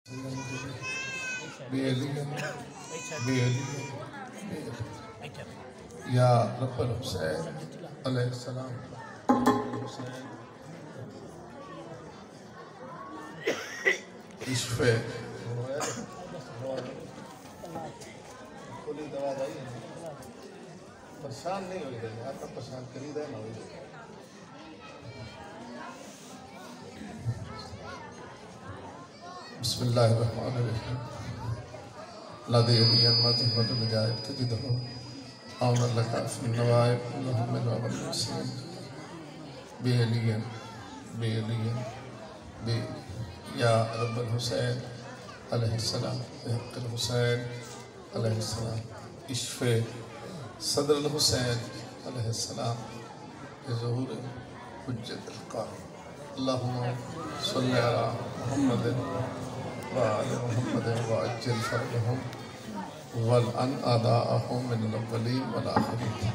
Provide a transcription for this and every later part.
یا رب الحسین علیہ السلام اشفے پریشان نہیں ہوئی گئی آپ کا پریشان کری دے نہ ہوئی بسم اللہ الرحمن الرحیم لدی علیان مذہبت الجائب تجدہو آمن لکا فی النوائب محمد وابن حسین بی علیان بی یا رب الحسین علیہ السلام بحق الحسین علیہ السلام اشفے صدر الحسین علیہ السلام ظہور حجت القائم اللہم صلی علی محمد وآل محمد وعجل فرجهم والعن آداءهم من الاولین والآخرین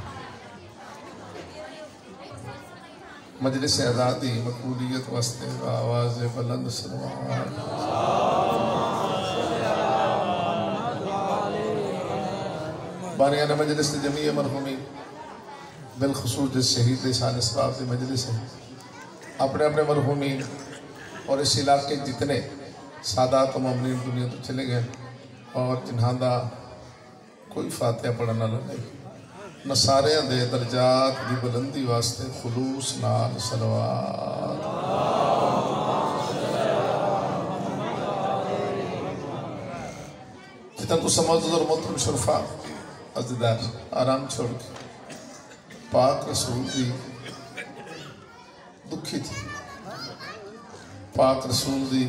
مجلس آزادی مقبولیت وسط آواز بلند سلوات بانیان مجلس جمیع مرحومی بالخصوص جس شہید شان اسباب کی مجلس ہے اپنے اپنے مرحومین اور اس علاقے جتنے سادات و ممنین دنیا تو چلے گئے اور جنہاں کوئی فاتحہ پڑھنا لگے نہ سارے دے درجات دی بلندی واسطے خلوص نال صلوات جتنا تو سمجھو اور محترم شرفا عزیزدار آرام چھوڑ کے پاک رسول دی دکھی تھی پاک رسول دی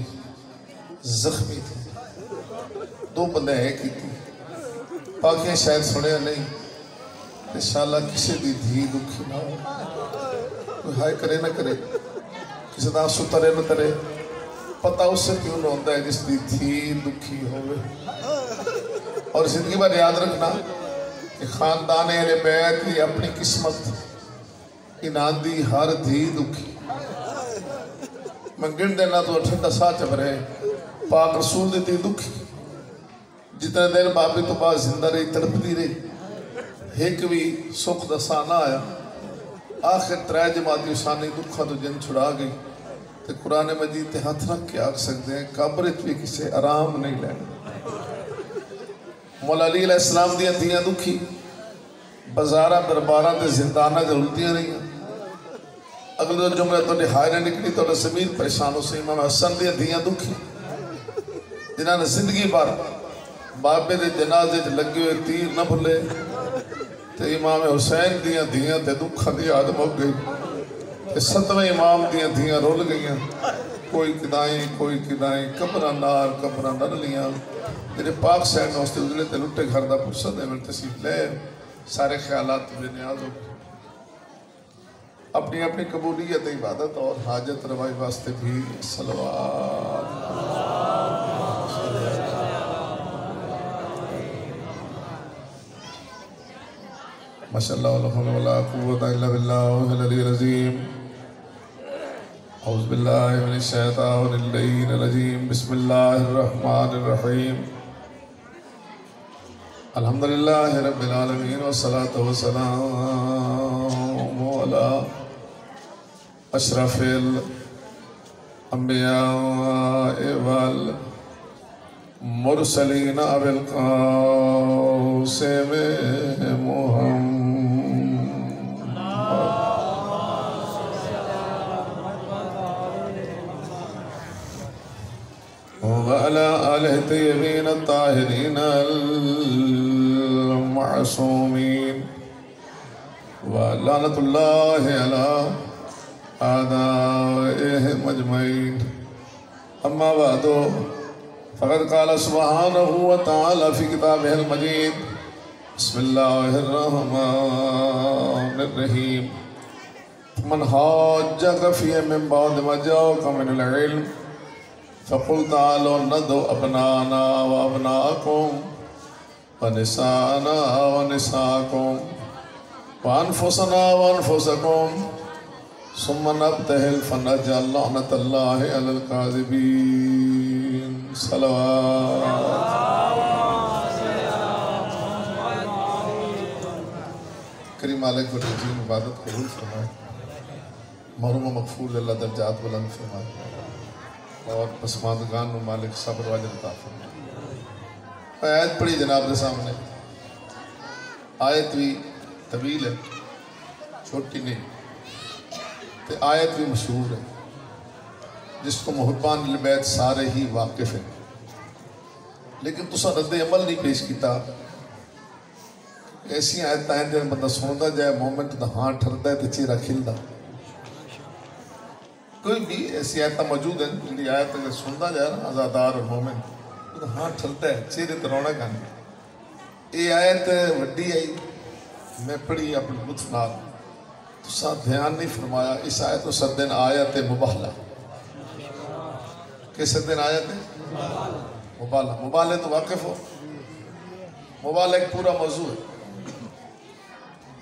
زخمی تھی دو بندے ہیں کی تھی پاکیاں شاید سنے نہیں انشاءاللہ کسی دی دھی دکھی نہ ہو کوئی ہائے کرے نہ کرے کسی دا سترے نہ ترے پتہ اس سے کیوں نہ ہوتا ہے جس دی دھی دکھی ہوئے اور زندگی بار یاد رکھنا کہ خاندان اہل بیت کی اپنی قسمت انان دی ہر دھی دکھی منگن دینا تو اٹھنڈا ساتھ جب رہے پاک رسول دی دھی دکھی جتنے دیر بابی تو بعد زندہ رہی تڑپ دی رہی ایک بھی سکھ دسانہ آیا آخر ترائے جماعتی ثانی دکھا تو جن چھڑا گئی تو قرآن مجید تے ہاتھ رکھ کے آگ سکتے ہیں قبرت بھی کسے آرام نہیں لینا مولا علی علیہ السلام دیا دیاں دکھی بزارہ دربارہ تے زندانہ جلدیاں رہی ہیں اگلے جمعہ تو نہائے نہ نکلی تو زمین پریشان ہو سے امام حسن دیا دیاں دکھی جنہاں نے زندگی بار بابے دے جنازے لگے ہوئے تیر نہ بھلے تو امام حسین دیاں دیاں تے دکھا دی آدم ہو گئی تے ستویں امام دیاں دیاں رول گئیاں کوئی کدائیں کبرہ نار کبرہ نر لیاں تیرے پاک سین ہوستے اجلے تے لٹے گھر دا پرسد ہے میں تسیف لے سارے خیالات تجھے نیاز ہو اپنی اپنی قبولیت عبادت اور حاجت روائی واسطے بھی صلوات ماشاءاللہ ولا حول ولا قوة الا باللہ العلی العظیم اعوذ باللہ من الشیطان اللعین الرجیم بسم اللہ الرحمن الرحیم الحمدللہ رب العالمین والصلاة والسلام علی اشرف الانبیاء والمرسلین بالقاسم محمد وعلى آله الطيبين الطاهرين المعصومين ولعنة الله على أعدائهم أجمعين أما بعد فقد قال سبحانه وتعالى في كتابه المجيد بسم الله الرحمن الرحيم من حاجك فيه من بعد ما جاءك من العلم فقل تعالوا ندعو أبناءنا وأبناءكم ونساءنا ونساءكم وأنفسنا وأنفسكم ثم نبتهل فنجعل لعنة الله على الكاذبين کریم مالک و عظیم عبادت قبول فرمائے، محروم و مغفور اللہ درجات بلند فرمائے، اور پسماندگان و مالک صبر و اجر عطا فرمائے۔ آیت پڑھی جناب کے سامنے، آیت بھی طویل ہے، چھوٹی نہیں، تے آیت بھی مشہور ہے، جس کو محبان البیت سارے ہی واقف ہیں، لیکن تساں رد عمل نہیں پیش کیتا۔ ایسی آیت آئیں جن بندہ سنتا جائے مومنٹ دا ہاں ٹھردا ہے تے چہرہ کھلدا۔ کوئی بھی ایسی آیت موجود ہیں جنہی آیت اگر سنتا جائے نا آزادار اور مومن تو ہاں ٹھردا ہے، چہرے تے رونق آندی۔ یہ آیت وڈی آئی، میں پڑھی اپنے لطف نال، تساں دھیان نہیں فرمایا۔ اس آیت کو سدن آیت مباہلہ، کہ سدن آیت مباہلہ، مباہلہ تو واقف ہو، مباہلہ ایک پورا موضوع ہے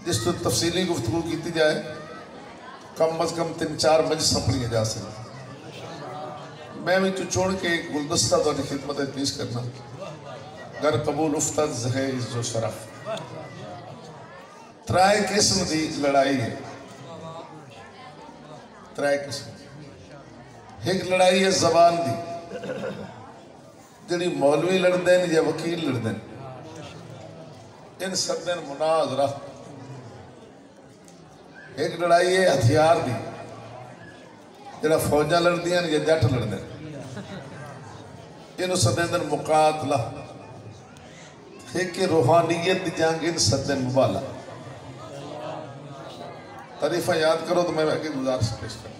جس تو تفصیلی گفتگو کیتی جائے کم از کم 3-4 مجلس پڑھیے جا سکتے۔ میں بھی تو چھوڑ کے ایک گلدستہ تو خدمت پیش کرنا، گر قبول افتد زہے عز و شرف۔ ترائے قسم دی لڑائی ہے، ترائے قسم۔ ایک لڑائی ہے زبان دی، جڑی مولوی لڑ دین یا وکیل لڑ دین، ان سب دن مناظرہ۔ ایک لڑائی ہے ہتھیار دی، جڑا فوجاں لڑ دین یا جٹ لڑ دین، ان سب دن مقاتلہ۔ ایک روحانیت دی جنگ، ان سب دن مبالہ۔ تعریفہ یاد کرو تو میں آگے گزارش پیش کروں۔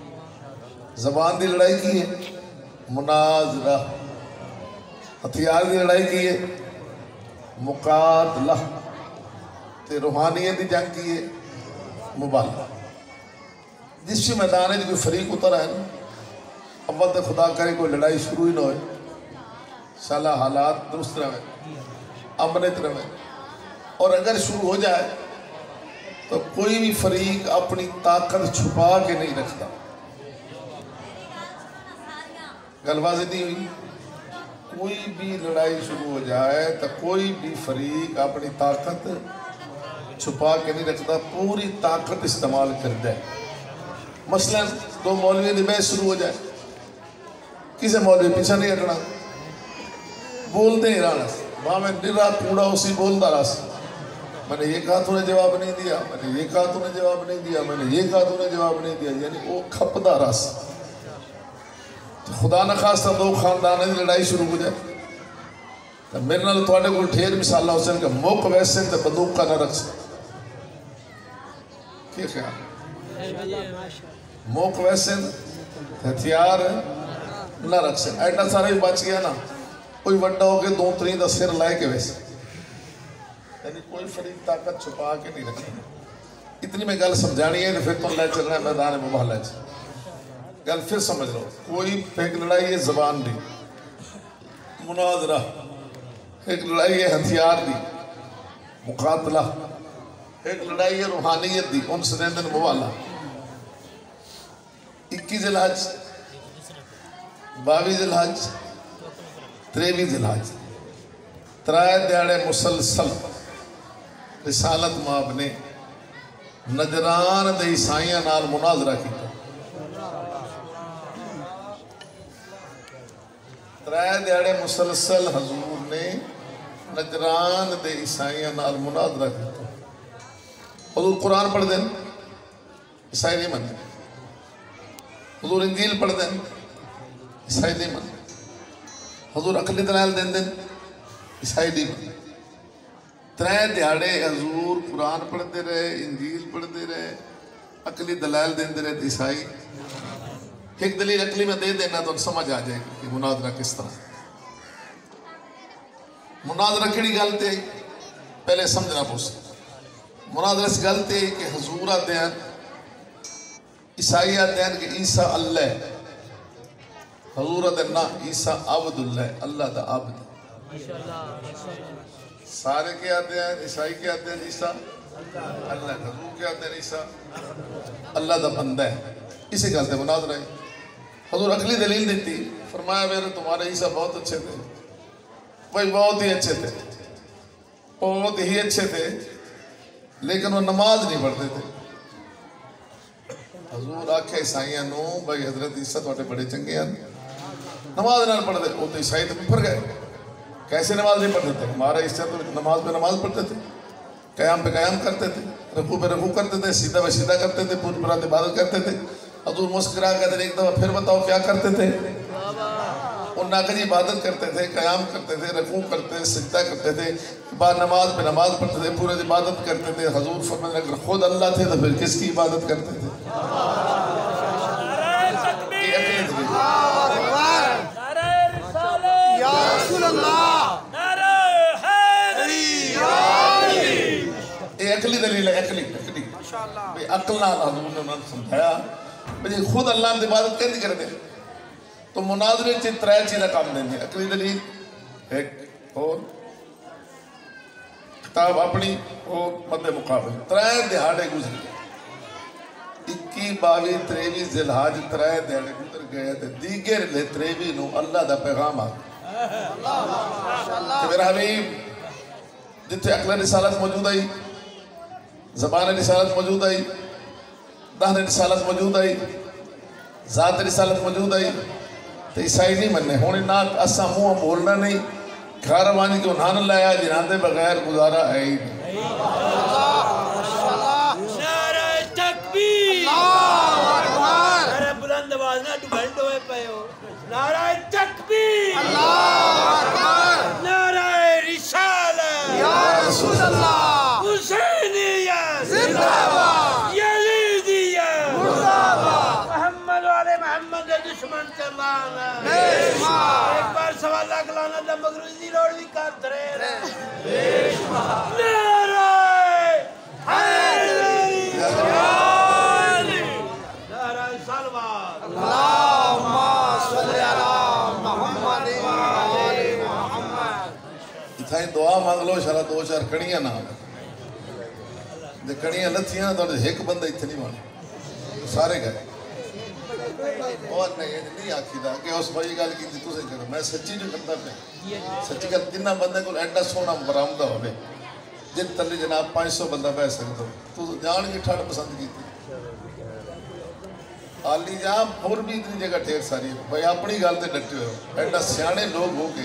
زبان دی لڑائی کی ہے مناظرہ، ہتھیار دی لڑائی کی ہے مقاتلہ، تے روحانیت دی جنگ کی ہے مبالغہ۔ جس بھی میدان ہے جو کوئی فریق اتر ہے نا، اول تو خدا کرے کوئی لڑائی شروع ہی نہ ہوئے، انشاءاللہ حالات درست رہے، امنت رہے، اور اگر شروع ہو جائے تو کوئی بھی فریق اپنی طاقت چھپا کے نہیں رکھتا۔ گل واضح نہیں ہوئی؟ کوئی بھی لڑائی شروع ہو جائے تو کوئی بھی فریق اپنی طاقت چھپا کے نہیں رکھتا، پوری طاقت استعمال کر جائے۔ مثلا دو مولوی کی بحث شروع ہو جائے، کسی مولوی پیچھا نہیں ہٹنا، بولتے ہی رہنا، وہاں میں نرا پوڑا اسی بولتا رہا، میں نے یہ کہا تو نے جواب نہیں دیا، میں نے یہ کہا تو نے جواب نہیں دیا، میں نے یہ کہا تو نے جواب نہیں دیا، یعنی وہ کھپدا رہا۔ خدا نخواستہ دو خاندانوں کی لڑائی شروع ہو جائے تو میرے نال تواڈے کول ڈھیر مثالاں ہو سکن کہ موق ویسے تے بندوق کا نہ رکھ سکتے۔ کیا خیال؟ موق ویسے ہتھیار نہ رکھ سکتے۔ ایڈا سارا ہی بچ گیا نا، کوئی وڈا ہو کے 2-3 دا سر لائے کے ویسے، یعنی کوئی فریق طاقت چھپا کے نہیں رکھے۔ اتنی میں گل سمجھانی ہے تو پھر تو لے چلنا ہے میدان مباہلہ۔ گل پھر سمجھ لو، کوئی ایک لڑائی ہے زبان دی مناظرہ، ایک لڑائی ہے ہتھیار دی مقاتلہ، ایک لڑائی ہے روحانیت دی، ان سے دن مبالہ۔ 21 ذی الحج، 22 ذی الحج، 23 ذی الحج، ترائے دیاڑے مسلسل رسالت مآب نے نجران دے عیسائیاں نال مناظرہ کیتا۔ ترائے دیاڑے مسلسل حضور نے نجران دے عیسائیاں نال مناظرہ کیتا۔ حضور قرآن پڑھ دیں، عیسائی نہیں مانتے۔ حضور انجیل پڑھ دیں، عیسائی نہیں مانتے۔ حضور عقلی دلائل دیں دیں، عیسائی نہیں مانتے۔ ترائے دیاڑے حضور قرآن پڑھتے رہے، انجیل پڑھتے رہے، عقلی دلائل دیں دے رہے، عیسائی۔ ایک دلیل عقلی میں دے دینا تو سمجھ آ جائے گی کہ مناظرہ کس طرح۔ مناظرہ کیڑی گل تے پہلے سمجھنا پوسی۔ مناظرہ اس گل تے کہ حضور دین، عیسائی دین کہ عیسیٰ اللہ ہے، حضور دین نا عیسیٰ عبد اللہ، اللہ دا عبد۔ سارے کیا آتے ہیں، عیسائی کیا آتے ہیں عیسیٰ اللہ، حضور کیا آتے ہیں عیسیٰ اللہ دا بندہ ہے۔ اسی گل تے مناظرہ ہے۔ حضور عقلی دلیل دیتی، فرمایا میرے تمہارے عیسیٰ بہت اچھے تھے، بھائی بہت ہی اچھے تھے، بہت ہی اچھے تھے، لیکن وہ نماز نہیں پڑھتے تھے۔ حضور آکھے عیسائیاں نو بھائی حضرت عیسیٰ تو بڑے چنگے ہیں، نماز نہ پڑھتے، وہ تو عیسائی تو پھر گئے، کیسے نماز نہیں پڑھتے تھے؟ ہمارا عیسیٰ تو نماز پہ نماز پڑھتے تھے، قیام پہ قیام کرتے تھے، رکوع پہ رکوع کرتے تھے، سیدھا پہ سیدھا کرتے تھے، پوری رات عبادت کرتے تھے۔ حضور مسکرا کہتے تھے ایک دفعہ پھر بتاؤ کیا کرتے تھے؟ وہ ناقص عبادت کرتے تھے، قیام کرتے تھے، رکوع کرتے تھے، سجدہ کرتے تھے، بعد نماز پہ نماز پڑھتے تھے، پورے عبادت کرتے تھے۔ حضور فرماتے اگر خود اللہ تھے تو پھر کس کی عبادت کرتے تھے؟ یہ عقلی دلیل ہے، عقلی عقل نہ حضور نے انہوں نے سمجھایا بھئی خود اللہ نے عبادت کہتی کر دیں تو مناظرے چی ترائے چیزہ کام دیں گے۔ عقلی دلیل ایک اور کتاب اپنی اور مد مقابل ترائے دہاڑے گزر گئے، 21 22 23 ذی الحج ترائے دہاڑے گزر گئے تھے، دیگر لے 23 نو اللہ دا پیغام آ کہ میرا حبیب جتھے عقل رسالت موجود آئی، زبان رسالت موجود آئی، دہن رسالت موجود آئی، ذات رسالت موجود آئی، تو عیسائی نہیں مننے ہونے نہ اسا منہ بولنا نہیں، گھر وانی کو نان لایا جنان دے بغیر گزارا ہے ہی نہیں۔ نعرہ تکبیر، نعرہ بلند آواز نہ ڈبھنڈ ہوئے پے ہو، نعرہ تکبیر، نعرہ رسالت، یا رسول اللہ، حسینیت زندہ باد، یزیدیت مردہ باد، محمد والے محمد کے دشمن سے لانا ایک بار سوال لانا دا مغروزی روڑ بھی کرتے رہے نعرہ حیدری، نعرہ سلوات، اللہم صلی علی محمد وآل محمد۔ اتھائی دعا مانگ لو شرح دو چار کڑیاں نہ دے کڑیاں لتھیاں تو ایک بندہ اتنی مانے سارے گئے اور نہیں آکھی دا کہ اس بھائی گال کی تھی تو سے کرو میں سچی جو کرتا پہ سچی کا تینہ بندے کو ایڈا سونا برامدہ ہوئے جن تلی جناب 500 بندہ پہ سکتا تو جان کی ٹھاڑ پسند کی تھی آلی جہاں پور بھی اتنی جگہ ٹھیک ساری ہے بھائی اپنی گال تے ڈٹے ہوئے ایڈا سیانے لوگ ہو کے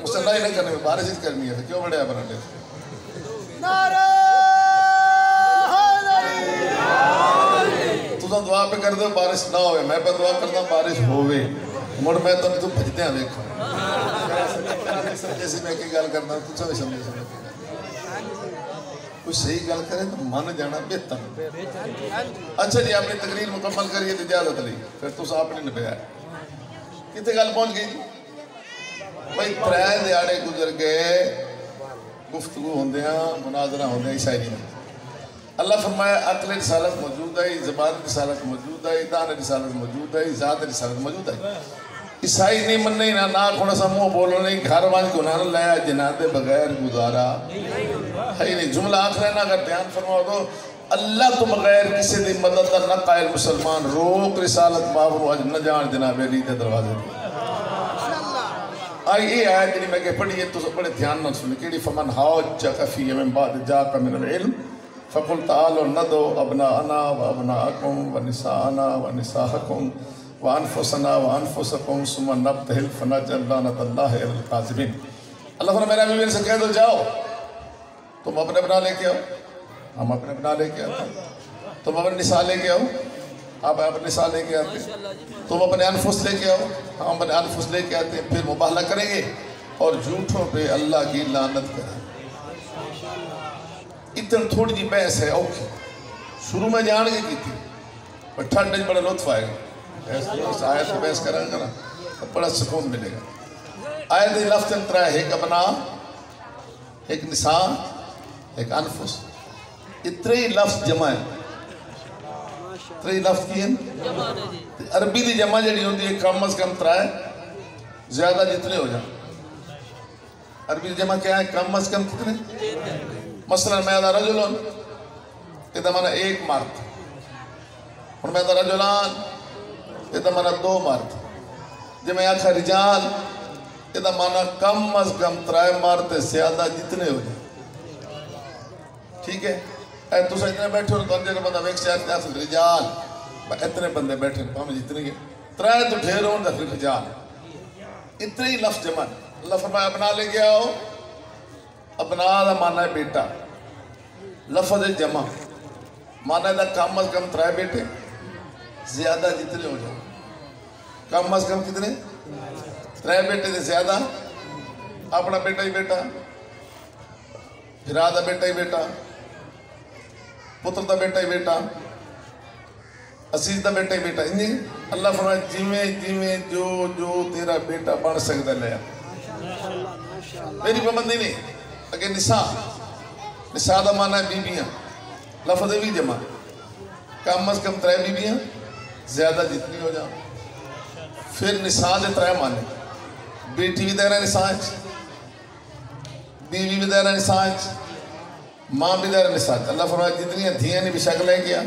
مسئلہ ہی نہیں کرنے میں بارش ہی کرنی ہے کیوں بڑے بنانے تھے نعرہ تو دعا پہ کر دو بارش نہ ہوئے میں پہ دعا کرتا بارش ہوئے مڑ میں تو بھجتے ہیں دیکھو جیسے میں کی گال کرنا کچھ بھی سمجھے کچھ صحیح گال کریں تو مان جانا بہتر۔ اچھا جی آپ نے تقریر مکمل کریے تو اجازت لی پھر تو آپ نے نبھایا کتنے گال پہنچ گئی بھائی ترائے دیاڑے گزر گئے گفتگو ہوندے ہیں مناظرہ ہوندے ہیں عیسائی نہیں اللہ فرمایا عقل رسالت موجود ہے، زبان رسالت موجود ہے، دان رسالت موجود ہے، ذات رسالت موجود ہے۔ عیسائی نہیں من نہیں نہ کھوڑا سا منہ بولو نہیں گھر وان کو نہ لایا جنان دے بغیر گزارا ہے نہیں۔ جملہ آخر ہے نا اگر دھیان فرماؤ تو اللہ تو بغیر کسی دی مدد دا نہ قائل مسلمان روک رسالت بابرو اج نہ جان جناب علی دے دروازے دے آئی یہ آیت جنہی میں کہ پڑھی ہے تو بڑے دھیان نہ سنے کہ فمن حاجک فی من بعد جاک من العلم فقل تعالوا ندعو ابناءنا وابناءکم ونساءنا ونساءکم وانفسنا وانفسکم ثم نبتہل فنجعل لعنۃ اللہ علی الکاذبین۔ اللہ فرمایا میرے امیر سے کہہ دو جاؤ تم اپنے بنا لے کے آؤ، ہم اپنے بنا لے کے آتے ہیں، تم اپنے نساء لے کے آؤ، آپ اپنے نساء لے کے آتے ہیں، تم اپنے انفس لے کے آؤ، ہم اپنے انفس لے کے آتے ہیں، پھر مباہلہ کریں گے اور جھوٹوں پہ اللہ کی لعنت کریں۔ اتنا تھوڑی جی بحث ہے اوکے شروع میں جان گے کی تھی پر ٹھنڈ بڑا لطف آئے گا آیت سے بحث کریں گا نا تو بڑا سکون ملے گا۔ آیت لفظ انترا ہے ایک ابنا، ایک نساء، ایک انفس، اتنے لفظ جمع ہے، اتنے لفظ کی ہیں عربی دی جمع جڑی ہوتی ہے کم از کم ترائے زیادہ جتنے ہو جائیں۔ عربی دی جمع کیا ہے کم از کم کتنے؟ مثلا میں رجلن کہ مانا ایک مرد، اور میں تو رجلان یہ تو مانا دو مرد جب میں آکھا رجال یہ تو مانا کم از کم 3 مرد زیادہ جتنے ہو جائیں ٹھیک ہے اے تو سے اتنے بیٹھے ہو تو انجھے بندہ ویک سے آتے ہیں رجال اتنے بندے بیٹھے ہم جتنے گئے 3 تو ڈھیر ہوں پھر رجال اتنے ہی لفظ جمع اللہ فرمایا اپنا لے کے آؤ اپنا دا مانا ہے بیٹا لفظ جمع مانا ہے کم از کم 3 بیٹے زیادہ جتنے ہو جائیں کم از کم کتنے 3 بیٹے دے زیادہ اپنا بیٹا ہی بیٹا بھرا دا بیٹا ہی بیٹا پتر دا بیٹا ہی بیٹا عزیز دا بیٹا ہی بیٹا انہیں اللہ فرمائے جیویں جو تیرا بیٹا بن سکتا لیا میری پابندی نہیں اگر نساء دا مانا ہے بیبیاں لفظ بھی جمع کم از کم 3 بیبیاں زیادہ جتنی ہو جاؤ پھر نساء دے 3 مانے بیٹی بھی دے رہا نساء بیوی بھی دے رہا نساء ماں بھی دے رہا نساء اللہ فرمایا جتنی دھیاں نے بھی شکل ہے کیا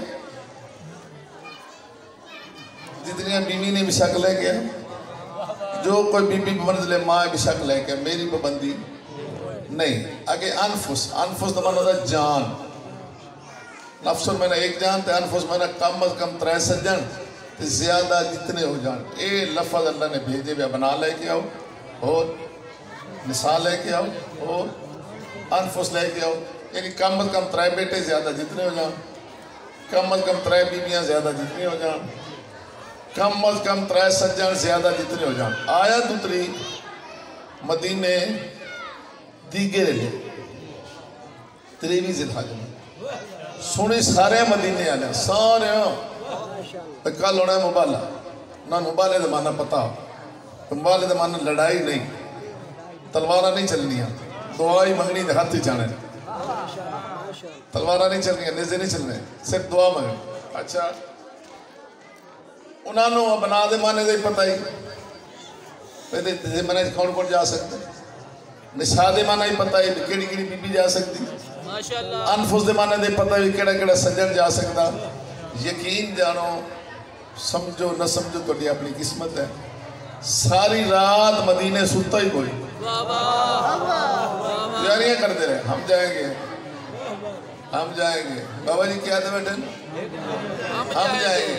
جتنی بیوی نے بھی شکل ہے کیا جو کوئی بی بی منزل ماں بھی شکل ہے کیا میری پابندی نہیں آگے انفس تو مانا ہوتا جان نفس میں نے ایک جان تے انفس میں نے کم از کم 3 سجن تے زیادہ جتنے ہو جان اے لفظ اللہ نے بھیجے بھی بنا لے کے آؤ اور نساء لے کے آؤ اور انفس لے کے آؤ یعنی کم از کم 3 بیٹے زیادہ جتنے ہو جان کم از کم 3 بیویاں زیادہ جتنے ہو جان کم از کم 3 سجن زیادہ جتنے ہو جان آیا دوتری مدینے دیگے لے 23 ذی-الحجہ میں سنی سارے مدینے آلے سارے کل ہونا ہے مبالہ نہ مبالے دے مانا پتا ہو مبالے دے مانا لڑائی نہیں تلوارہ نہیں چلنی ہے دعائی مانگنی دے ہاتھ ہی چانے تلوارہ نہیں چلنی ہے نیزے نہیں چلنے صرف دعا مانگنی اچھا انہوں نے بنا دے مانے دے پتہ ہی پہلے دے مانے کون کون جا سکتے نساء دے مانا ہی پتہ ہی کیڑی کیڑی بی بی جا سکتی انفس دے مانا دے پتہ ہی کیڑا سجن جا سکتا یقین جانو سمجھو نہ سمجھو تو یہ اپنی قسمت ہے ساری رات مدینے ستا ہی کوئی تیاریاں کرتے رہے ہم جائیں گے بابا جی کیا دے بیٹھے ہم جائیں گے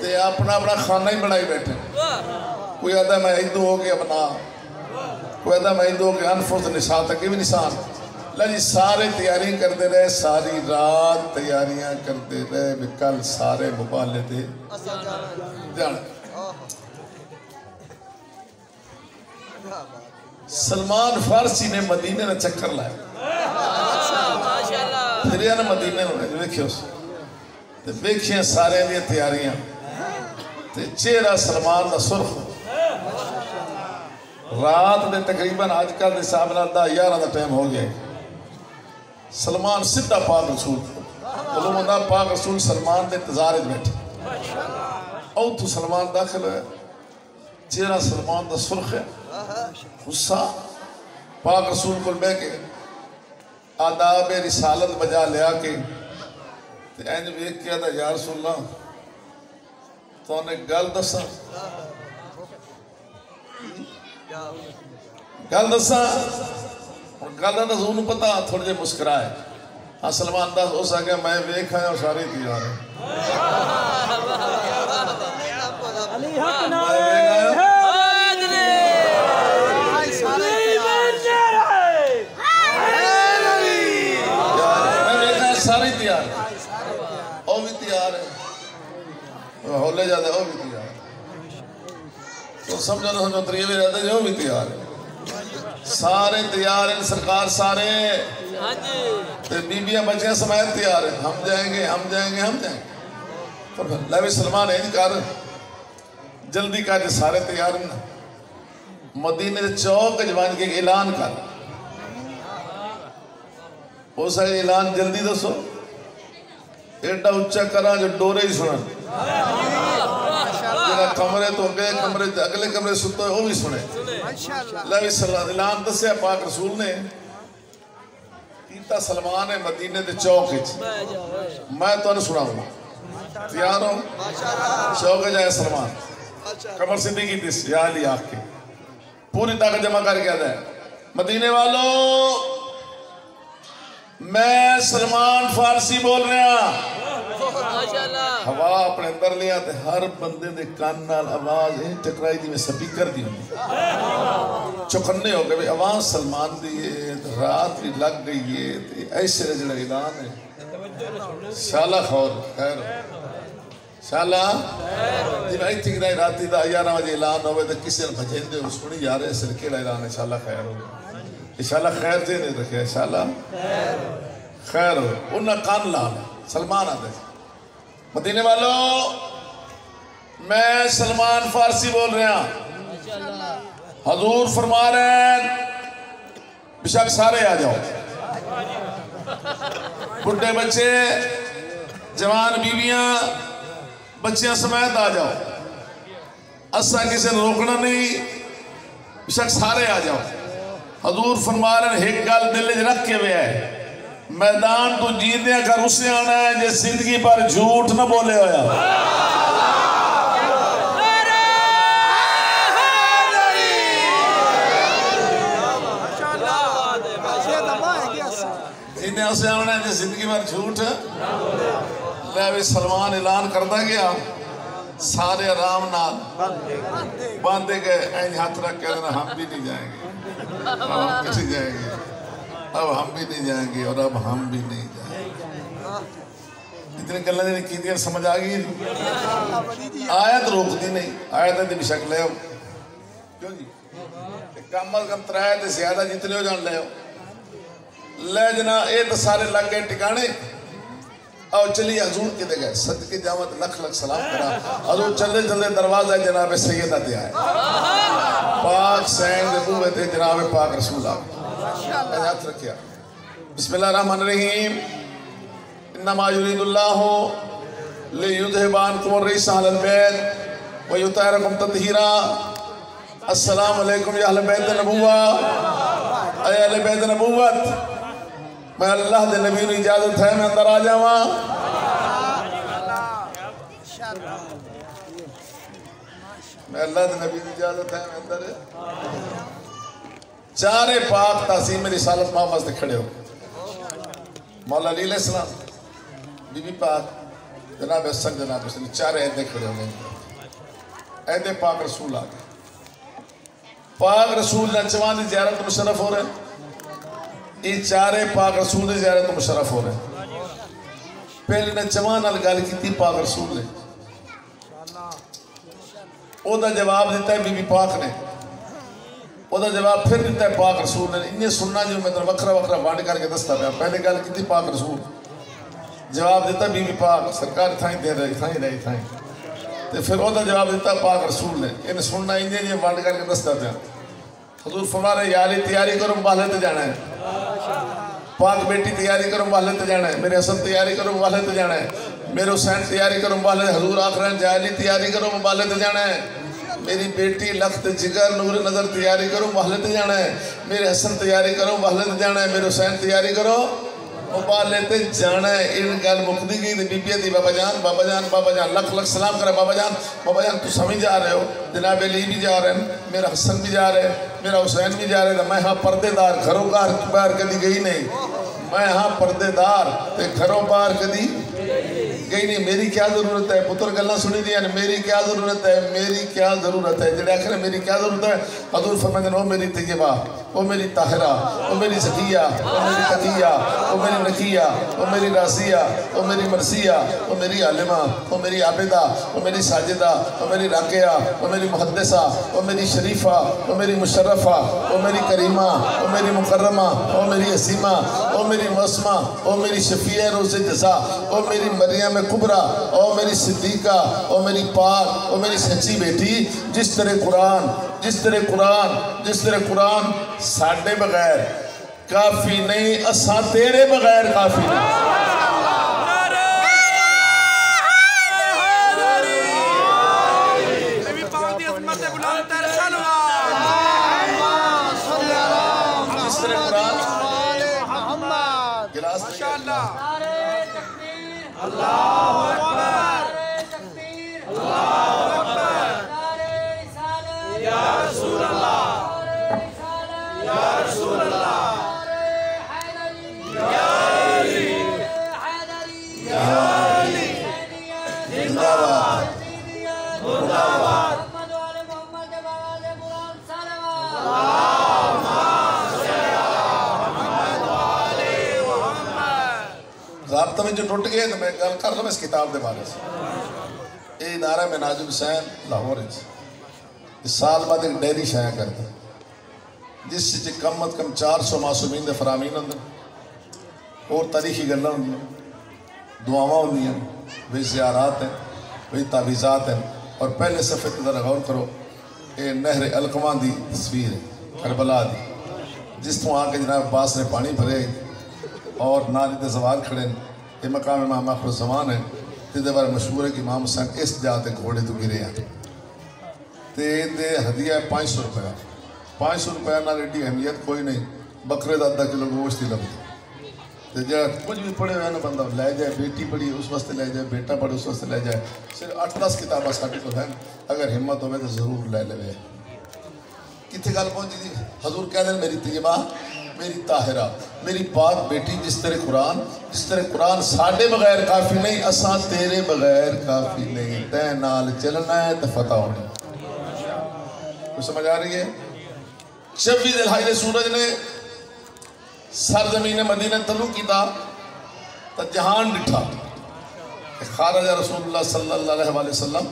تے اپنا خانہ ہی بڑھائی بیٹھے کوئی آدھا میں ہندو ہو کے اپنا کوئی آدھا میں ہندو ہو کے انفس نساء تک بھی نسان اللہ جی سارے تیاری کرتے رہے ساری رات تیاریاں کرتے رہے بھی کل سارے مبالے دے جانا سلمان فارسی نے مدینے نے چکر لائے پھر یہ نا مدینے نے دیکھیں اس دیکھیں سارے دیا تیاریاں چہرہ سلمان دا سرخ رات دے تقریباً آج کل دے صاحب نالدہ 11 دا ٹائم ہو گیا سلمان سدھا پاک رسول علوم دا پاک رسول سلمان دے انتظار بیٹھے او تو سلمان داخل ہے چہرہ سلمان دا سرخ ہے غصہ پاک رسول کو بے کے آداب رسالت بجا لیا کے اینج ایک کیا تھا یا رسول اللہ تو انہیں گل دسا گل دسا گل دسا انہوں پتا تھوڑے جے مسکرائے ہاں سلمان دس ہو سکے میں ویکھ آیا اور ساری تیار ہے علی حق نائے ساری تیار او بھی تیار ہے ہولے جاتے او بھی تیار ہے تو سمجھو نہ سمجھو تریے بھی رہتے جو بھی تیار ہے سارے تیار ہیں سرکار سارے بیبیاں بچیاں سمیت تیار ہیں ہم جائیں گے ہم جائیں گے ہم جائیں گے تو نبی سلمان ہے کر جلدی کر سارے تیار ہیں مدینے چوک جوان کے اعلان کر وہ سارے اعلان جلدی دسو ایڈا اچھا کرا جو ڈورے ہی سنن جنہا کمرے تو گئے کمرے اگلے کمرے ستا ہے وہ بھی سنے اللہ صلی اللہ اعلان دسے پاک رسول نے کیتا سلمان ہے مدینے دے چوک میں تو انہیں سنا ہوں تیار ہو؟ شوق جائے سلمان کمر صدیقی دس یا علی آخ کے پوری طاقت جمع کر کے آدھا ہے مدینے والوں میں سلمان فارسی بول رہا ہوا اپنے اندر لیا تے ہر بندے دے کان نال آواز ٹکرائی دی میں سپیکر دی ہوں چکنے ہو گئے آواز سلمان دی رات بھی لگ گئی ہے ایسے رجڑا اعلان ہے شالہ خیر شالہ جب آئی تھی کہ راتی دا 11 بجے اعلان ہوئے تو کسی نے بھجین دے سنی جا رہے سرکے لا اعلان ہے شالہ خیر ہو انشاءاللہ خیر جے نہیں رکھے انشاءاللہ خیر ہو انہا کان لانا سلمان آدھے مدینے والوں میں سلمان فارسی بول رہا حضور فرما رہے ہیں بشک سارے آ جاؤ بڑھے بچے جوان بیویاں بچیاں سمیت آ جاؤ اسا کسی نے روکنا نہیں بشک سارے آ جاؤ حضور فرما رہے ہیں ایک گل دل رکھ کے ہوئے ہے میدان تو جیتنے کا اسے آنا ہے جس زندگی پر جھوٹ نہ بولے ہویا جیتنے اسے آنا ہے جس زندگی پر جھوٹ لے سلمان اعلان کرتا گیا سارے آرام نال باندھے گئے این ہاتھ رکھ کے ہم بھی نہیں جائیں گے ہم بھی نہیں جائیں گے اب ہم بھی نہیں جائیں گے اور اب ہم بھی نہیں جائیں گے اتنے گلنے نے کی دیا سمجھ آگئی آیت روک دی نہیں آیت دی بشک لے ہو کیوں جی کم از کم ترائے دے زیادہ جتنے ہو جان لے ہو لے جنا اے تو سارے لگ گئے ٹکانے اور چلیے حضور کے دے گئے صدقے جامعت لکھ لکھ سلام کرا حضور چلے چلے دروازہ جناب سیدہ دے آئے پاک سین دے بوے تھے جناب پاک رسول آگے ایجاد رکھیا بسم اللہ الرحمن الرحیم انما یرید اللہ لیذہبانکم الرجس اہل البیت ویطہرکم تطہیرا السلام علیکم یا اہل بیت نبوہ اے اہل بیت نبوت میں اللہ دے نبی نے اجازت ہے میں اندر آ جاواں میں اللہ دے نبی نے اجازت ہے میں اندر چارے پاک تعظیم رسالت محمد سے کھڑے ہو مولا علی علیہ السلام بی بی پاک جناب حسن جناب حسن چارے عہدے کھڑے ہو گئے عہدے پاک رسول آگئے پاک رسول نچوان دی زیارت مشرف ہو رہے ہیں یہ چارے پاک رسول دی زیارت مشرف ہو رہے ہیں پہلے نچوان الگال کی تھی پاک رسول نے او دا جواب دیتا ہے بی بی پاک نے او دا جواب پھر دیتا ہے پاک رسول نے انہیں سننا جو میں در وکرہ وکرہ بانڈ کر کے دستا پیا پہلے گال کی تھی پاک رسول جواب دیتا ہے بی بی پاک سرکار تھائیں دے رہی تھائیں تو پھر او دا جواب دیتا ہے پاک رسول نے انہیں سننا انہیں جو بانڈ کر کے دستا پیا حضور فرما رہے یا علی تیاری کرو مباہلے تے جانا ہے پاک بیٹی تیاری کرو مباہلے تے جانا ہے میرے حسن تیاری کرو مباہلے تے جانا ہے میرے حسین تیاری کرو مباہلے حضور آخرین یا علی تیاری کرو مباہلے تے جانا ہے میری بیٹی لخت جگر نور نظر تیاری کرو مباہلے تے جانا ہے میرے حسن تیاری کرو مباہلے تے جانا ہے میرے حسین تیاری کرو مباہلے تے جانا ہے ان گل مقدی گئی دی بی بی دی بابا جان لکھ لکھ سلام کرے بابا جان تو سمجھ جا رہے ہو جناب علی بھی جا رہے ہیں میرا حسن بھی جا رہے ہیں میرا حسین بھی جا رہے ہیں میں ہاں پردے دار گھروں باہر کدی گئی نہیں میں ہاں پردے دار تے گھروں باہر کدی گئی نہیں میری کیا ضرورت ہے پتر گلنا سنی دیا میری کیا ضرورت ہے جڑے آخر میری کیا ضرورت ہے حضور فرمائے او میری طیبہ او میری طاہرہ او میری زکیہ او میری قدیہ او میری نکیہ او میری راسیہ او میری مرسیہ او میری عالمہ او میری عابدہ او میری ساجدہ او میری راکعہ او میری محدثہ او میری شریفہ او میری مشرفہ او میری کریمہ او میری مکرمہ او میری عصیمہ او میری معصمہ او میری شفیع روز جزا او میری مریم کبرا او میری صدیقہ او میری پاک او میری سچی بیٹی جس طرح قرآن ساڑھے بغیر کافی نہیں اساں تیرے بغیر کافی نہیں جس طرح قرآن گلاس اللہ اکبر رابطہ میں جو ٹوٹ گئے تو میں گل کر رہا ہوں اس کتاب دے بارے سے. یہ ادارہ منہاج الحسین لاہور اس سال بعد ایک ڈائری شائع کرتا جس سے کم از کم 400 معصومین دے فرامین ہوں اور تاریخی گلاں ہوں دعاواں ہوں وہی زیارات ہیں وہی تعویذات ہیں. اور پہلے صفحے کی ذرا غور کرو یہ نہر القمہ دی تصویر ہے کربلا دی جس تو آ کے جناب عباس نے پانی بھرے اور نالی دے زوال کھڑے. یہ مقام امام آخر الزمان ہے جس بارے مشہور ہے کہ امام حسین اس جاتے گھوڑے تو گرے ہیں. تے دے ہدیہ ہے 500 روپیہ. 500 روپیہ نال ایڈی اہمیت کوئی نہیں. بکرے دا 10 کلو گوشت ہی لگتا. تے جا کچھ بھی پڑھے ہوئے نا بندہ لے جائے. بیٹی پڑھی اس واسطے لے جائے, بیٹا پڑھے اس واسطے لے جائے. صرف 8-10 کتابیں ساڈے کو ہیں, اگر ہمت ہوئے تو ضرور لے لے. کتنے گل پہنچی تھی؟ حضور کہہ دیں میری طیبہ میری طاہرہ میری پاک بیٹی جس طرح قرآن ساڈے بغیر کافی نہیں اساں تیرے بغیر کافی نہیں. تے نال چلنا ہے تو فتح ہونا. کچھ سمجھ آ رہی ہے؟ 26 ذوالحجہ سورج نے سرزمین مدینہ طلوع کیتا تو جہان ڈٹھا خارج رسول اللہ صلی اللہ علیہ وسلم